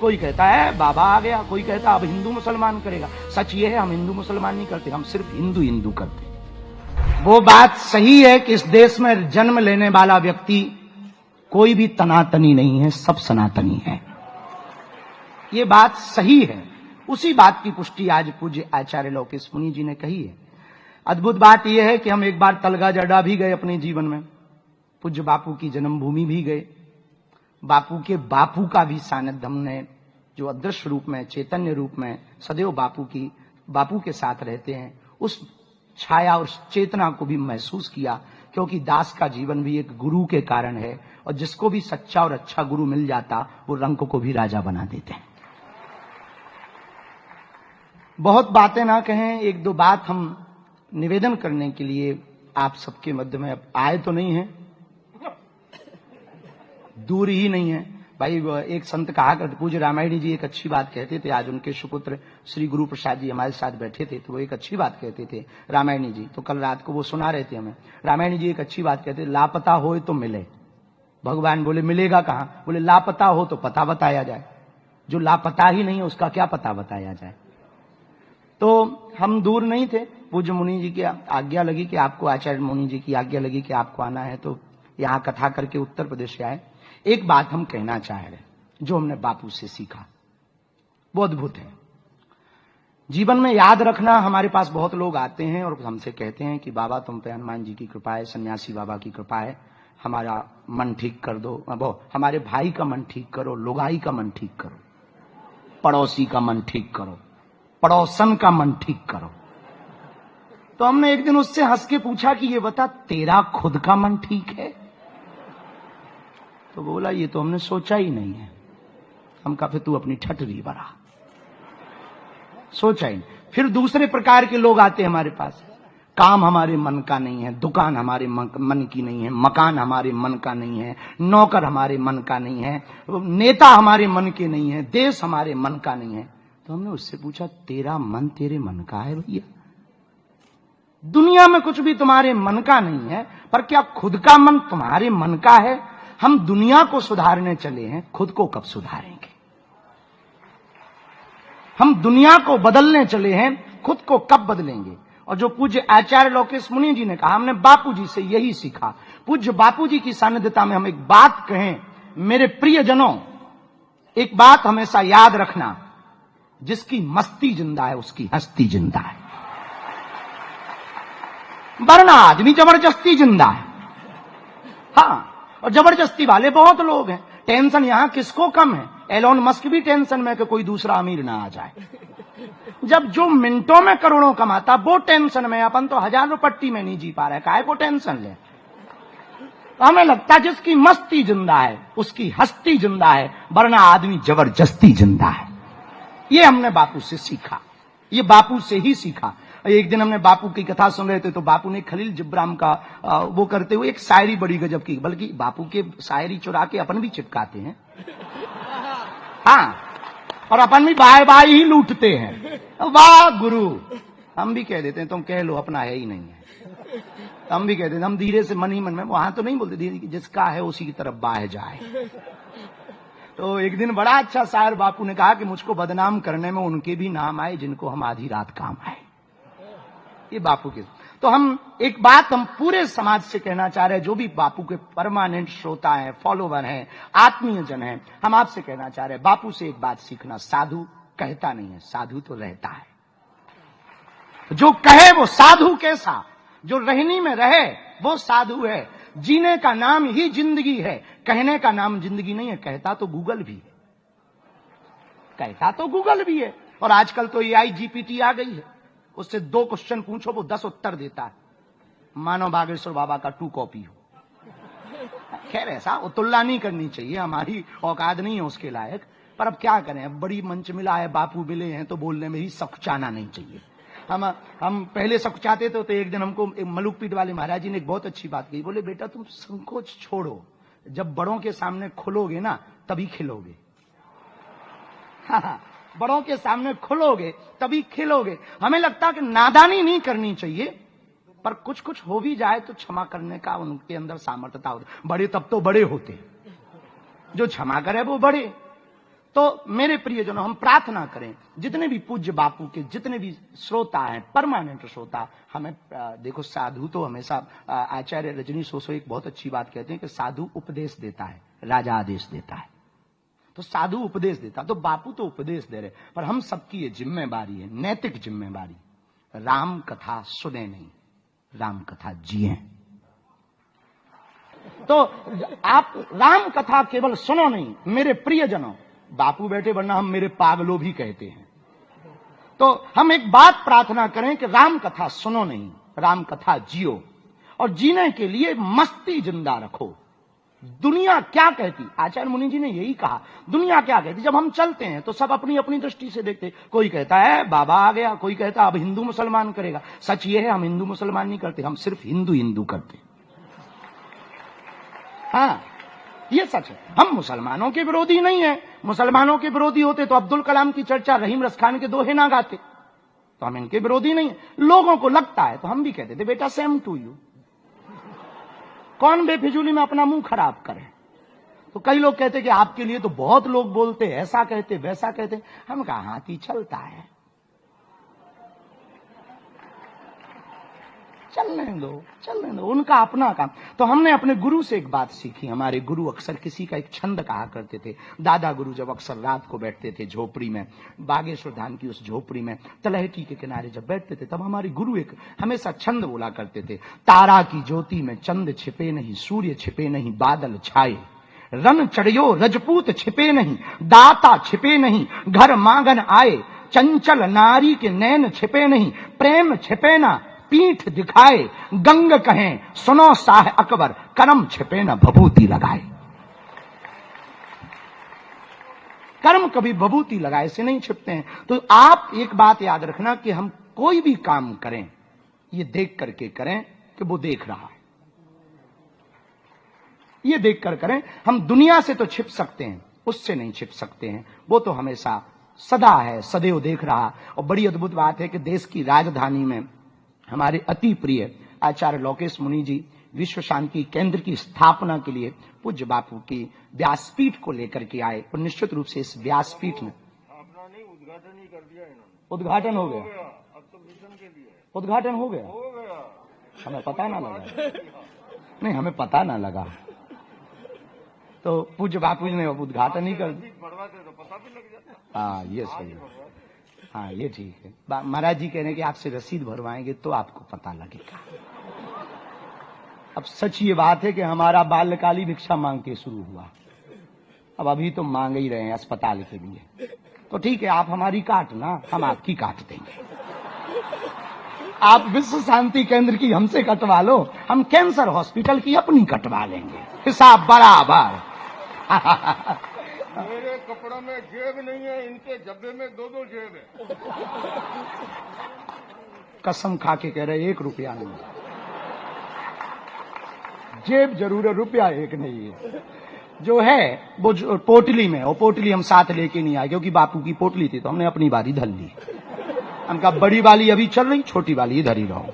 कोई कहता है बाबा आ गया, कोई कहता है अब हिंदू मुसलमान करेगा। सच ये है हम हिंदू मुसलमान नहीं करते, हम सिर्फ हिंदू हिंदू करते। वो बात सही है कि इस देश में जन्म लेने वाला व्यक्ति कोई भी तनातनी नहीं है, सब सनातनी है। ये बात सही है। उसी बात की पुष्टि आज पूज्य आचार्य लौकेश मुनि जी ने कही है। अद्भुत बात यह है कि हम एक बार तलगा जड्डा भी गए अपने जीवन में, पूज्य बापू की जन्मभूमि भी गए, बापू के बापू का भी सानिध्य हमने, जो अदृश्य रूप में चैतन्य रूप में सदैव बापू के साथ रहते हैं, उस छाया और चेतना को भी महसूस किया। क्योंकि दास का जीवन भी एक गुरु के कारण है, और जिसको भी सच्चा और अच्छा गुरु मिल जाता वो रंक को भी राजा बना देते हैं। बहुत बातें ना कहें, एक दो बात हम निवेदन करने के लिए आप सबके मध्य में आए तो नहीं है, दूर ही नहीं है भाई। एक संत कहा करते, पूज्य रामायणी जी एक अच्छी बात कहते थे। आज उनके सुपुत्र श्री गुरु प्रसाद जी हमारे साथ बैठे थे, तो वो एक अच्छी बात कहते थे रामायणी जी। तो कल रात को वो सुना रहे थे हमें। रामायणी जी एक अच्छी बात कहते, लापता हो तो मिले। भगवान बोले मिलेगा कहां? बोले लापता हो तो पता बताया जाए, जो लापता ही नहीं है उसका क्या पता बताया जाए। तो हम दूर नहीं थे, पूज्य मुनि जी की आज्ञा लगी कि आपको, आचार्य मुनि जी की आज्ञा लगी कि आपको आना है, तो यहां कथा करके उत्तर प्रदेश से आए। एक बात हम कहना चाह रहे, जो हमने बापू से सीखा वो अद्भुत है। जीवन में याद रखना, हमारे पास बहुत लोग आते हैं और हमसे कहते हैं कि बाबा तुम पे हनुमान जी की कृपा है, सन्यासी बाबा की कृपा है, हमारा मन ठीक कर दो, वो हमारे भाई का मन ठीक करो, लुगाई का मन ठीक करो, पड़ोसी का मन ठीक करो, पड़ोसन का मन ठीक करो। तो हमने एक दिन उससे हंस के पूछा कि ये बता तेरा खुद का मन ठीक है? तो बोला ये तो हमने सोचा ही नहीं है। हम कहा फिर तू अपनी ठटरी बना, सोचा ही नहीं। फिर दूसरे प्रकार के लोग आते हमारे पास, काम हमारे मन का नहीं है, दुकान हमारे मन की नहीं है, मकान हमारे मन का नहीं है, नौकर हमारे मन का नहीं है, नेता हमारे मन के नहीं है, देश हमारे मन का नहीं है। तो हमने उससे पूछा तेरा मन तेरे मन का है भैया? दुनिया में कुछ भी तुम्हारे मन का नहीं है, पर क्या खुद का मन तुम्हारे मन का है? हम दुनिया को सुधारने चले हैं, खुद को कब सुधारेंगे? हम दुनिया को बदलने चले हैं, खुद को कब बदलेंगे? और जो पूज्य आचार्य लौकेश मुनि जी ने कहा, हमने बापू जी से यही सीखा। पूज्य बापू जी की सानिध्यता में हम एक बात कहें, मेरे प्रियजनों, एक बात हमेशा याद रखना, जिसकी मस्ती जिंदा है उसकी हस्ती जिंदा है, वरना आदमी जबरदस्ती जिंदा है। हाँ, और जबरदस्ती वाले बहुत लोग हैं। टेंशन यहां किसको कम है? एलोन मस्क भी टेंशन में कि कोई दूसरा अमीर ना आ जाए। जब जो मिनटों में करोड़ों कमाता वो टेंशन में, अपन तो 1000 रुपट्टी में नहीं जी पा रहे, काहे को टेंशन ले? तो हमें लगता है जिसकी मस्ती जिंदा है उसकी हस्ती जिंदा है, वरना आदमी जबरदस्ती जिंदा है। ये हमने बापू से सीखा, ये बापू से ही सीखा। एक दिन हमने बापू की कथा सुन रहे थे, तो बापू ने खलील जिब्राम का वो करते हुए एक शायरी बड़ी गजब की, बल्कि बापू के शायरी चुरा के अपन भी चिपकाते हैं। हाँ, और अपन भी बाय बाय ही लूटते हैं। वाह गुरु, हम भी कह देते हैं तुम कह लो, अपना है ही नहीं है। हम भी कहते हैं, हम धीरे से मन ही मन में, वहां तो नहीं बोलते धीरे, जिसका है उसी की तरफ बाह जाए। तो एक दिन बड़ा अच्छा शायर बापू ने कहा कि मुझको बदनाम करने में उनके भी नाम आए जिनको हम आधी रात काम आए। ये बापू के। तो हम एक बात हम पूरे समाज से कहना चाह रहे हैं, जो भी बापू के परमानेंट श्रोता हैं, फॉलोवर हैं, आत्मीय जन हैं, हम आपसे कहना चाह रहे हैं, बापू से एक बात सीखना, साधु कहता नहीं है, साधु तो रहता है। जो कहे वो साधु कैसा, जो रहनी में रहे वो साधु है। जीने का नाम ही जिंदगी है, कहने का नाम जिंदगी नहीं है। कहता तो गूगल भी है, कहता तो गूगल भी है, और आजकल तो AI GPT आ गई है, उससे 2 क्वेश्चन पूछो वो 10 उत्तर देता है। मानो बागेश्वर बाबा का 2 कॉपी हो। खैर ऐसा तुलना नहीं करनी चाहिए, हमारी औकात नहीं है उसके लायक, पर अब क्या करें, अब बड़ी मंच मिला है, बापू मिले हैं, तो बोलने में ही सकुचाना नहीं चाहिए। हम पहले सकुचाते थे, तो एक दिन हमको मलुकपीठ वाले महाराज जी ने एक बहुत अच्छी बात कही। बोले बेटा तुम संकोच छोड़ो, जब बड़ों के सामने खुलोगे ना तभी खिलोगे। हाँ, बड़ों के सामने खुलोगे तभी खिलोगे। हमें लगता है कि नादानी नहीं करनी चाहिए, पर कुछ कुछ हो भी जाए तो क्षमा करने का उनके अंदर सामर्थ्यता होती। बड़े तब तो बड़े होते, जो क्षमा करे वो बड़े। तो मेरे प्रियजनों, हम प्रार्थना करें जितने भी पूज्य बापू के जितने भी श्रोता हैं, परमानेंट श्रोता, हमें देखो साधु तो हमेशा आचार्य रजनी सोसो एक बहुत अच्छी बात कहते हैं कि साधु उपदेश देता है, राजा आदेश देता है। तो साधु उपदेश देता, तो बापू तो उपदेश दे रहे, पर हम सबकी ये जिम्मेवारी है, नैतिक जिम्मेवारी, राम कथा सुने नहीं, राम कथा जिए। तो आप राम कथा केवल सुनो नहीं मेरे प्रियजनों, बापू बैठे वरना हम मेरे पागलों भी कहते हैं। तो हम एक बात प्रार्थना करें कि राम कथा सुनो नहीं, राम कथा जियो, और जीने के लिए मस्ती जिंदा रखो। दुनिया क्या कहती, आचार्य मुनि जी ने यही कहा, दुनिया क्या कहती। जब हम चलते हैं तो सब अपनी अपनी दृष्टि से देखते, कोई कहता है बाबा आ गया, कोई कहता है अब हिंदू मुसलमान करेगा। सच ये है हम हिंदू मुसलमान नहीं करते, हम सिर्फ हिंदू हिंदू करते। हाँ, ये सच है, हम मुसलमानों के विरोधी नहीं है। मुसलमानों के विरोधी होते तो अब्दुल कलाम की चर्चा रहीम रसखान के दोहे ना गाते। तो हम इनके विरोधी नहीं है। लोगों को लगता है तो हम भी कहते थे बेटा सेम टू यू, कौन बेफिजूली में अपना मुंह खराब करे। तो कई लोग कहते कि आपके लिए तो बहुत लोग बोलते, ऐसा कहते वैसा कहते। हम कहा हाथी चलता है, चलने दो, उनका अपना काम। तो हमने अपने गुरु से एक बात सीखी। हमारे गुरु अक्सर किसी का एक छंद कहा करते थे। दादा गुरु जब अक्सर रात को बैठते थे झोपड़ी में, बागेश्वर धाम की उस झोपड़ी में तलहटी के किनारे जब बैठते थे, तब हमारे गुरु एक हमेशा छंद बोला करते थे। तारा की ज्योति में चंद छिपे नहीं, सूर्य छिपे नहीं, बादल छाए, रन चढ़ियो रजपूत छिपे नहीं, दाता छिपे नहीं, घर मांगन आए, चंचल नारी के नैन छिपे नहीं, प्रेम छिपे ना पीठ दिखाए, गंग कहें सुनो शाह अकबर, कर्म छिपे न भभूति लगाए। कर्म कभी भभूति लगाए से नहीं छिपते हैं। तो आप एक बात याद रखना कि हम कोई भी काम करें ये देख करके करें कि वो देख रहा है, ये देख कर करें। हम दुनिया से तो छिप सकते हैं, उससे नहीं छिप सकते हैं, वो तो हमेशा सदा है, सदैव देख रहा। और बड़ी अद्भुत बात है कि देश की राजधानी में हमारे अति प्रिय आचार्य लोकेश मुनि जी विश्व शांति केंद्र की स्थापना के लिए पूज्य बापू की व्यासपीठ को लेकर के आए। और निश्चित रूप से इस व्यासपीठ में उद्घाटन ही कर दिया इन्होंने। उद्घाटन हो गया, अब तो मिशन के लिए उद्घाटन हो गया, हमें पता ना लगा, नहीं हमें पता ना लगा। तो पूज्य बापू जी ने उद्घाटन ही कर दिया, तो पता भी लग जाता। हाँ ये सही है, हाँ ये ठीक है। महाराज जी कह रहे हैं कि आपसे रसीद भरवाएंगे तो आपको पता लगेगा। अब सच ये बात है कि हमारा बाल्यकाली भिक्षा मांग के शुरू हुआ, अब अभी तो मांग ही रहे हैं अस्पताल के लिए। तो ठीक है, आप हमारी काटना, हम आपकी काट देंगे। आप विश्व शांति केंद्र की हमसे कटवा लो, हम कैंसर हॉस्पिटल की अपनी कटवा लेंगे, हिसाब बराबर। मेरे कपड़ा में जेब नहीं है, इनके जब्बे में दो दो जेब है। कसम खा के कह रहे 1 रुपया नहीं, जेब जरूर है, रुपया एक नहीं है। जो है वो पोटली में, और पोटली हम साथ लेके नहीं आए क्योंकि बापू की पोटली थी, तो हमने अपनी बारी धर ली। हमका बड़ी वाली अभी चल रही, छोटी वाली इधर ही रहो।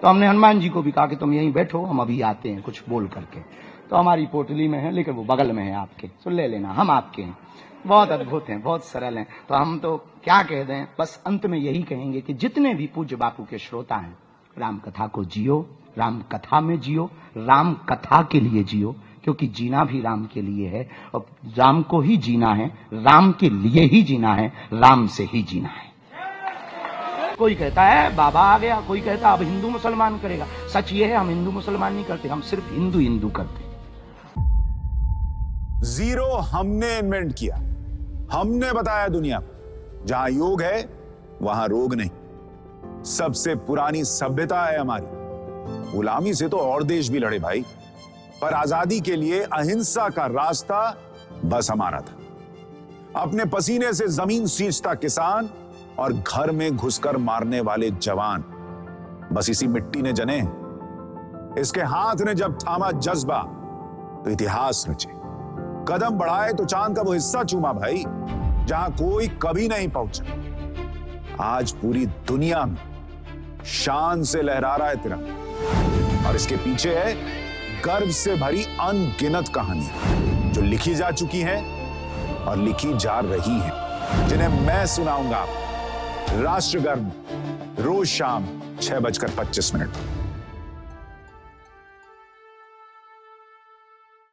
तो हमने हनुमान जी को भी कहा कि तुम यहीं बैठो, हम अभी आते हैं, कुछ बोल करके। तो हमारी पोटली में है, लेकिन वो बगल में है आपके, तो ले लेना, हम आपके हैं। बहुत अद्भुत हैं, बहुत सरल हैं। तो हम तो क्या कह दें, बस अंत में यही कहेंगे कि जितने भी पूज्य बापू के श्रोता हैं, राम कथा को जियो, राम कथा में जियो, राम कथा के लिए जियो, क्योंकि जीना भी राम के लिए है और राम को ही जीना है, राम के लिए ही जीना है, राम से ही जीना है। कोई कहता है बाबा आ गया, कोई कहता अब हिंदू मुसलमान करेगा। सच ये है हम हिंदू मुसलमान नहीं करते, हम सिर्फ हिंदू हिंदू करते। जीरो हमने इन्वेंट किया, हमने बताया दुनिया को, जहां योग है वहां रोग नहीं। सबसे पुरानी सभ्यता है हमारी। गुलामी से तो और देश भी लड़े भाई, पर आजादी के लिए अहिंसा का रास्ता बस हमारा था। अपने पसीने से जमीन सींचता किसान और घर में घुसकर मारने वाले जवान, बस इसी मिट्टी ने जने। इसके हाथ ने जब थामा जज्बा तो इतिहास रचे। कदम बढ़ाए तो चांद का वो हिस्सा चूमा भाई, जहां कोई कभी नहीं पहुंचा। आज पूरी दुनिया में शान से लहरा रहा है तिरंगा, और इसके पीछे है गर्व से भरी अनगिनत कहानियां जो लिखी जा चुकी हैं और लिखी जा रही हैं, जिन्हें मैं सुनाऊंगा आपको राष्ट्रगर्व रोज शाम 6:25 पर।